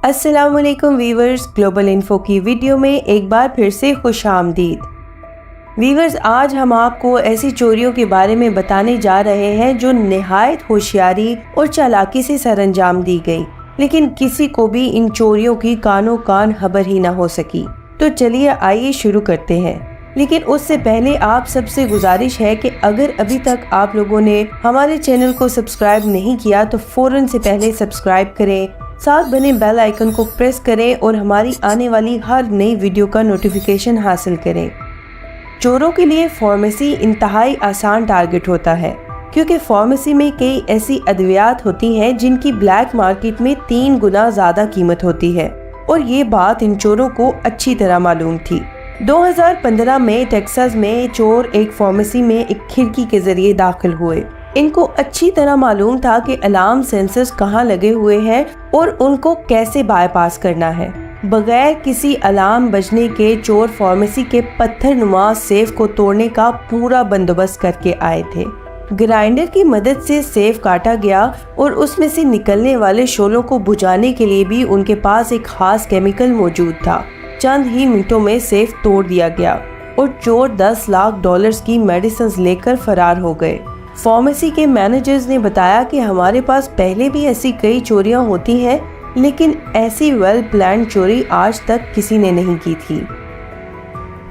अस्सलाम वालेकुम viewers, global info की वीडियो में एक बार फिर से खुश आमदीद। वीवर्स, आज हम आपको ऐसी चोरियों के बारे में बताने जा रहे हैं जो निहायत होशियारी और चालाकी से सरअंजाम दी गई, लेकिन किसी को भी इन चोरियों की कानो कान खबर ही ना हो सकी। तो चलिए आइए शुरू करते हैं, लेकिन उससे पहले आप सबसे गुजारिश है कि अगर अभी तक आप लोगों ने हमारे चैनल को सब्सक्राइब नहीं किया तो फौरन से पहले सब्सक्राइब करें, साथ बने बेल आइकन को प्रेस करें और हमारी आने वाली हर नई वीडियो का नोटिफिकेशन हासिल करें। चोरों के लिए फार्मेसी इंतहाई आसान टारगेट होता है, क्योंकि फार्मेसी में कई ऐसी अद्वियात होती हैं जिनकी ब्लैक मार्केट में 3 गुना ज़्यादा कीमत होती है, और ये बात इन चोरों को अच्छी तरह मालूम थी। 2015 में टेक्सास में चोर एक फार्मेसी में एक खिड़की के जरिए दाखिल हुए। इनको अच्छी तरह मालूम था कि अलार्म सेंसर्स कहाँ लगे हुए हैं और उनको कैसे बाईपास करना है। बगैर किसी अलार्म बजने के चोर फार्मेसी के पत्थरनुमा सेफ को तोड़ने का पूरा बंदोबस्त करके आए थे। ग्राइंडर की मदद से सेफ काटा गया और उसमें से निकलने वाले शोलों को बुझाने के लिए भी उनके पास एक खास केमिकल मौजूद था। चंद ही मिनटों में सेफ तोड़ दिया गया और चोर $10 लाख की मेडिसिन लेकर फरार हो गए। फार्मेसी के मैनेजर्स ने बताया कि हमारे पास पहले भी ऐसी कई चोरियां होती हैं, लेकिन ऐसी वेल प्लान्ड चोरी आज तक किसी ने नहीं की थी।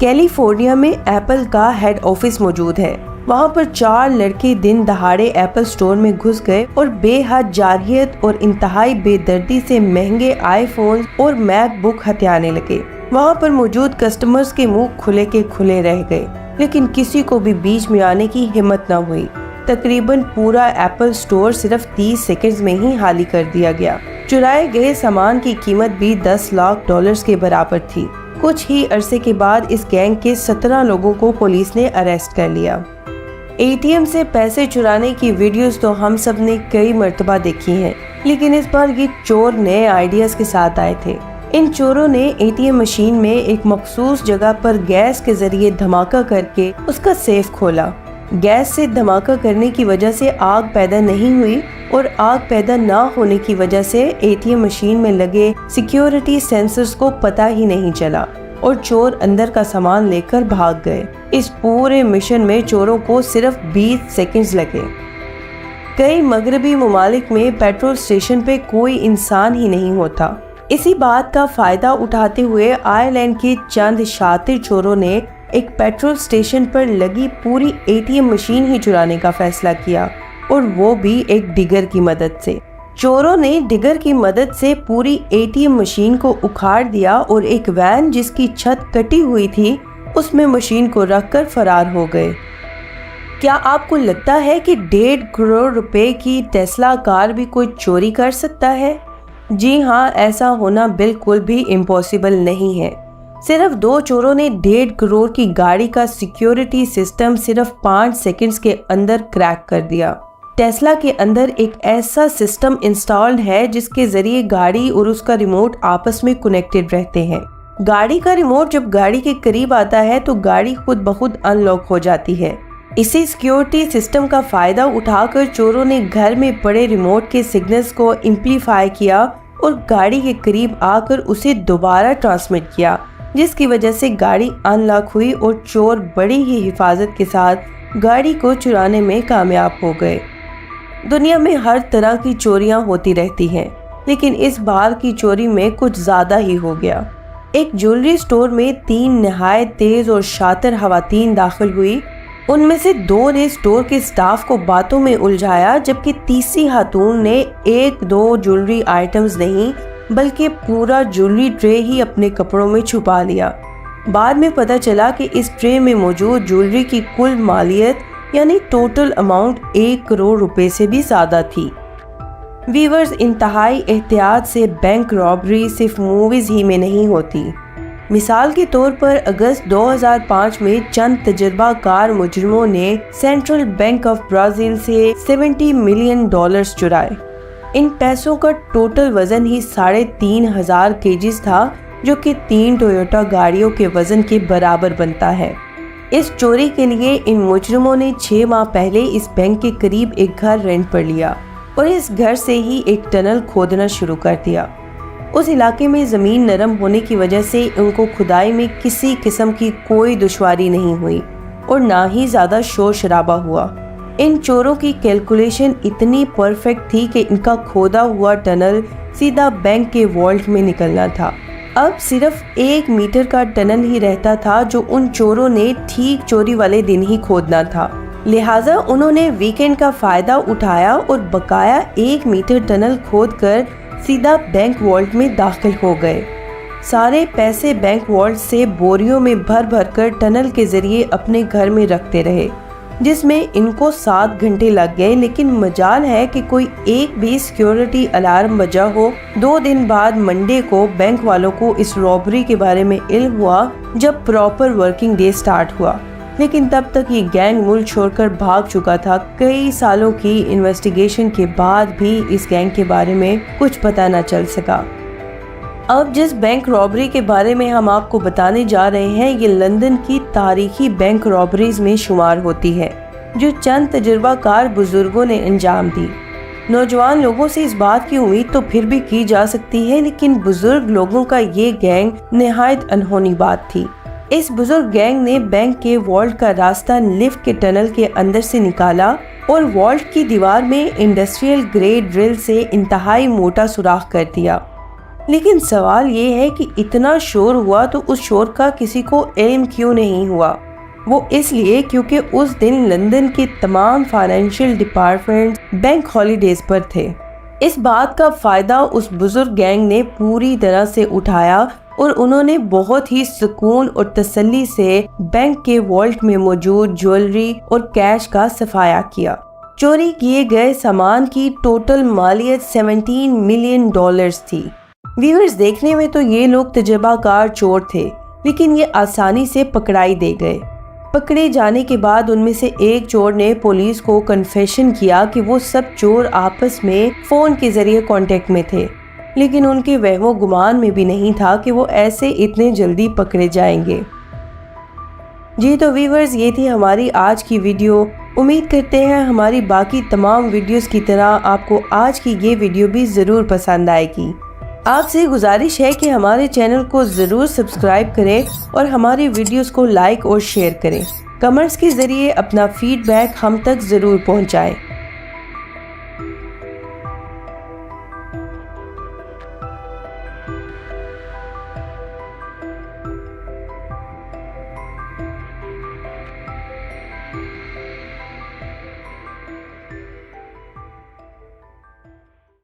कैलिफोर्निया में एप्पल का हेड ऑफिस मौजूद है। वहां पर 4 लड़के दिन दहाड़े एप्पल स्टोर में घुस गए और बेहद जारहियत और इंतहाई बेदर्दी से महंगे आईफोन और मैकबुक हथियाने लगे। वहां पर मौजूद कस्टमर्स के मुंह खुले के खुले रह गए, लेकिन किसी को भी बीच में आने की हिम्मत न हुई। तकरीबन पूरा एप्पल स्टोर सिर्फ 30 सेकंड्स में ही खाली कर दिया गया। चुराए गए सामान की कीमत भी $10 लाख के बराबर थी। कुछ ही अरसे के बाद इस गैंग के 17 लोगों को पुलिस ने अरेस्ट कर लिया। एटीएम से पैसे चुराने की वीडियोस तो हम सब ने कई मर्तबा देखी हैं, लेकिन इस बार ये चोर नए आइडियाज के साथ आए थे। इन चोरों ने एटीएम मशीन में एक मखसूस जगह पर गैस के जरिए धमाका करके उसका सेफ खोला। गैस से धमाका करने की वजह से आग पैदा नहीं हुई और आग पैदा न होने की वजह से एटीएम मशीन में लगे सिक्योरिटी सेंसर्स को पता ही नहीं चला और चोर अंदर का सामान लेकर भाग गए। इस पूरे मिशन में चोरों को सिर्फ 20 सेकंड्स लगे। कई मगरबी ममालिक में पेट्रोल स्टेशन पे कोई इंसान ही नहीं होता। इसी बात का फायदा उठाते हुए आयरलैंड के चंद शातिर चोरों ने एक पेट्रोल स्टेशन पर लगी पूरी एटीएम मशीन ही चुराने का फैसला किया, और वो भी एक डिगर की मदद से। चोरों ने डिगर की मदद से पूरी एटीएम मशीन को उखाड़ दिया और एक वैन जिसकी छत कटी हुई थी उसमें मशीन को रखकर फरार हो गए। क्या आपको लगता है कि 1.5 करोड़ रुपए की टेस्ला कार भी कोई चोरी कर सकता है? जी हाँ, ऐसा होना बिल्कुल भी इम्पॉसिबल नहीं है। सिर्फ 2 चोरों ने 1.5 करोड़ की गाड़ी का सिक्योरिटी सिस्टम सिर्फ 5 सेकंड्स के अंदर क्रैक कर दिया। टेस्ला के अंदर एक ऐसा सिस्टम इंस्टॉल्ड है जिसके जरिए गाड़ी और उसका रिमोट आपस में कनेक्टेड रहते हैं। गाड़ी का रिमोट जब गाड़ी के करीब आता है तो गाड़ी खुद ब खुद अनलॉक हो जाती है। इसी सिक्योरिटी सिस्टम का फायदा उठाकर चोरों ने घर में पड़े रिमोट के सिग्नल्स को एम्पलीफाई किया और गाड़ी के करीब आकर उसे दोबारा ट्रांसमिट किया, जिसकी वजह से गाड़ी अनलॉक हुई और चोर बड़ी ही हिफाजत के साथ गाड़ी को चुराने में कामयाब हो गए। दुनिया में हर तरह की चोरियां होती रहती हैं, लेकिन इस बार की चोरी में कुछ ज़्यादा ही हो गया। एक ज्वेलरी स्टोर में 3 नहायत तेज और शातिर खवातीन दाखिल हुई। उनमें से 2 ने स्टोर के स्टाफ को बातों में उलझाया, जबकि तीसरी खातून ने 1-2 ज्वेलरी आइटम्स नहीं बल्कि पूरा ज्वेलरी ट्रे ही अपने कपड़ों में छुपा लिया। बाद में पता चला कि इस ट्रे में मौजूद ज्वेलरी की कुल मालियत यानी टोटल अमाउंट 1 करोड़ रुपए से भी ज्यादा थी। वीवर्स, इंतहाई एहतियात से बैंक रॉबरी सिर्फ मूवीज ही में नहीं होती। मिसाल के तौर पर अगस्त 2005 में चंद तजर्बाकार मुजरिमों ने सेंट्रल बैंक ऑफ ब्राजील से $70 मिलियन चुराए। इन पैसों का टोटल वजन ही 3,500 केजीज था, जो कि 3 टोयोटा गाड़ियों के वजन के बराबर बनता है। इस चोरी के लिए इन मुजरिमों ने 6 माह पहले इस बैंक के करीब एक घर रेंट पर लिया और इस घर से ही एक टनल खोदना शुरू कर दिया। اس علاقے میں زمین نرم ہونے کی وجہ سے ان کو کھدائی میں کسی قسم کی کوئی دشواری نہیں ہوئی اور نہ ہی زیادہ شور شرابہ ہوا۔ ان چوروں کی کیلکولیشن اتنی پرفیکٹ تھی کہ ان کا کھودا ہوا ٹنل سیدھا بینک کے والٹ میں نکلنا تھا۔ اب صرف 1 میٹر کا ٹنل ہی رہتا تھا جو ان چوروں نے ٹھیک چوری والے دن ہی کھودنا تھا، لہٰذا انہوں نے ویکینڈ کا فائدہ اٹھایا اور بقایا 1 میٹر ٹنل کھود کر سیدھا بینک والٹ میں داخل ہو گئے۔ سارے پیسے بینک والٹ سے بوریوں میں بھر بھر کر ٹنل کے ذریعے اپنے گھر میں رکھتے رہے، جس میں ان کو 7 گھنٹے لگ گئے، لیکن مجال ہے کہ کوئی ایک بھی سیکیورٹی الارم بجا ہو۔ 2 دن بعد منڈے کو بینک والوں کو اس رابری کے بارے میں علم ہوا جب پراپر ورکنگ ڈے سٹارٹ ہوا، لیکن تب تک یہ گینگ ملک چھوڑ کر بھاگ چکا تھا۔ کئی سالوں کی انویسٹیگیشن کے بعد بھی اس گینگ کے بارے میں کچھ پتہ نہ چل سکا۔ اب جس بینک رابری کے بارے میں ہم آپ کو بتانے جا رہے ہیں، یہ لندن کی تاریخی بینک رابریز میں شمار ہوتی ہے جو چند تجربہ کار بزرگوں نے انجام دی۔ نوجوان لوگوں سے اس بات کی امید تو پھر بھی کی جا سکتی ہے، لیکن بزرگ لوگوں کا یہ گینگ نہایت انہونی بات تھی۔ اس بزرگ گینگ نے بینک کے والٹ کا راستہ لفٹ کے ٹنل کے اندر سے نکالا اور والٹ کی دیوار میں انڈسٹریل گریڈ ڈرل سے انتہائی موٹا سوراخ کر دیا۔ لیکن سوال یہ ہے کہ اتنا شور ہوا تو اس شور کا کسی کو علم کیوں نہیں ہوا؟ وہ اس لیے کیونکہ اس دن لندن کے تمام فائنینشیل ڈپارٹمنٹ بینک ہالیڈیز پر تھے۔ اس بات کا فائدہ اس بزرگ گینگ نے پوری طرح سے اٹھایا اور انہوں نے بہت ہی سکون اور تسلی سے بینک کے والٹ میں موجود جویلری اور کیش کا صفایا کیا۔ چوری کیے گئے سامان کی ٹوٹل مالیت $17 ملین تھی۔ ویورز، دیکھنے میں تو یہ لوگ تجربہ کار چور تھے، لیکن یہ آسانی سے پکڑائی دے گئے۔ پکڑے جانے کے بعد ان میں سے ایک چور نے پولیس کو کنفیشن کیا کہ وہ سب چور آپس میں فون کے ذریعے کانٹیکٹ میں تھے، لیکن ان کے وہم و گمان میں بھی نہیں تھا کہ وہ ایسے اتنے جلدی پکڑے جائیں گے۔ جی تو ویورز، یہ تھی ہماری آج کی ویڈیو۔ امید کرتے ہیں ہماری باقی تمام ویڈیوز کی طرح آپ کو آج کی یہ ویڈیو بھی ضرور پسند آئے گی۔ آپ سے گزارش ہے کہ ہمارے چینل کو ضرور سبسکرائب کریں اور ہماری ویڈیوز کو لائک اور شیئر کریں۔ کمنٹس کے ذریعے اپنا فیڈ بیک ہم تک ضرور پہنچائیں۔